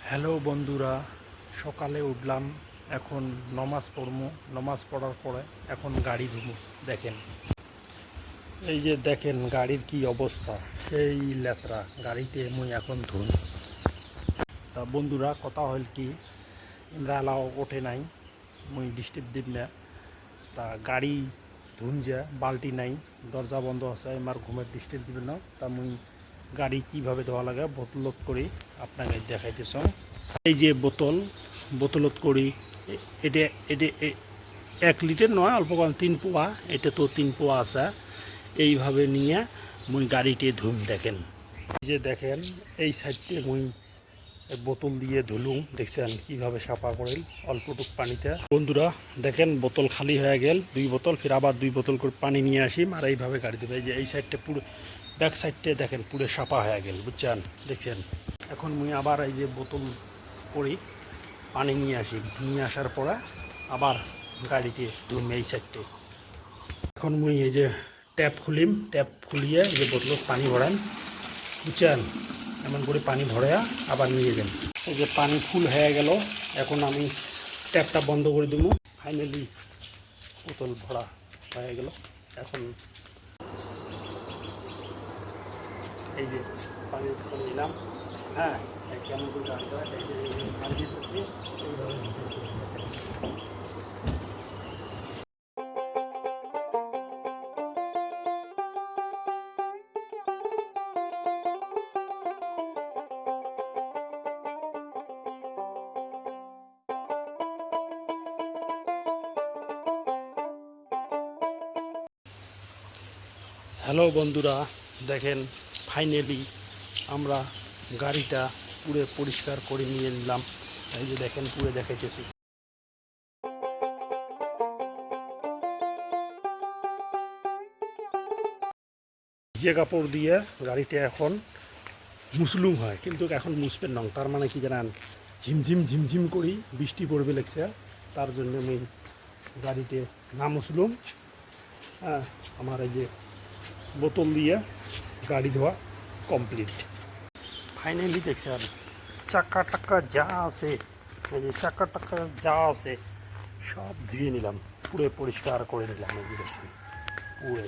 Hello বন্ধুরা, সকালে উঠলাম। এখন নমাজ পড়বো। নমাজ পড়ার পরে এখন গাড়ি ধুবো। দেখেন, এই যে দেখেন গাড়ির কি অবস্থা, সেই লেতরা গাড়িতে মুই এখন ধুন। তা বন্ধুরা, কথা হল কি, ইমরা এলাও ওঠে নাই, মুই ডিস্টার্ব দিব না। তা গাড়ি ধুন যে বালতি নাই, দরজা বন্ধ আছে, আমার ঘুমের ডিস্টার্ব দিবে না। তা মুই গাড়ি কিভাবে ধোয়া লাগে বোতলত করি আপনাকে দেখাইতেছ। এই যে বোতলত করি, এটা এটা 1 লিটার নয়, অল্প কম 3 পোয়া, এটা তো 3 পোয়া আছে। এইভাবে নিয়ে মুই গাড়িতে ধুম। দেখেন, এই যে দেখেন এই সাইডে মুই বোতল দিয়ে ধুলুম। দেখছেন কিভাবে সাফা করিল অল্পটুক পানিতে। বন্ধুরা দেখেন, বোতল খালি হয়ে গেল, 2 বোতল, ফির আবার 2 বোতল করে পানি নিয়ে আসিম আর এইভাবে গাড়ি দেবে। এই যে এই সাইডটা পুরো, ব্যাক সাইডটা দেখেন পুরো সাফা হয়ে গেল, বুঝছেন। দেখছেন, এখন মুই আবার এই যে বোতল করি পানি নিয়ে আসি, নিয়ে আসার পরে আবার গাড়িতে ধুম এই সাইডে। এখন মুই এই যে ট্যাপ খুলিম, ট্যাপ খুলিয়ে এই যে বোতলত পানি ভরান, বুঝছেন। এমন করে পানি ভরাইয়া আবার নিয়ে যান। এই যে পানি ফুল হয়ে গেল, এখন আমি ট্যাপটা বন্ধ করে দেবো। ফাইনালি বোতল ভরা হয়ে গেল। এখন এই যে পানি নিলাম। হ্যাঁ, কেমন করে গাড়ি হয়, পানি দিতেছি এইভাবে দিতেছি। হ্যালো বন্ধুরা, দেখেন ফাইনালি আমরা গাড়িটা পুরো পরিষ্কার করে নিয়ে নিলাম। এই যে দেখেন পুরো দেখাইতেছি। ভিজে কাপড় দিয়ে গাড়িটা এখন মুসলুম হয়, কিন্তু এখন মুসবেন নং। তার মানে কি জানেন, ঝিমঝিম ঝিমঝিম করি বৃষ্টি পড়বে লাগছে, তার জন্য আমি গাড়িতে না মুসলুম। হ্যাঁ, আমার এই যে বোতল দিয়ে গাড়ি ধোয়া কমপ্লিট। ফাইনালি দেখছেন চাকা টাকা যা আছে, এই যে চাকা টাকা যা আছে সব ধুয়ে নিলাম, পুরো পরিষ্কার করে নিলাম। এই যে দেখছেন পুরো।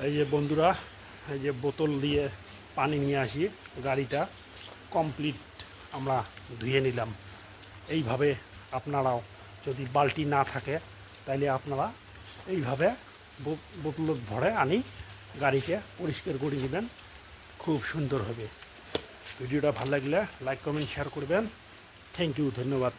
এই যে বন্ধুরা, এই যে বোতল দিয়ে পানি নিয়ে আসি, গাড়িটা কমপ্লিট আমরা ধুয়ে নিলাম। এইভাবে আপনারাও, যদি বালতি না থাকে তাইলে আপনারা এইভাবে বোতলত ভরে আনি গাড়িকে পরিষ্কার করে নেবেন, খুব সুন্দর হবে। ভিডিওটা ভালো লাগলে লাইক কমেন্ট শেয়ার করবেন। থ্যাংক ইউ, ধন্যবাদ।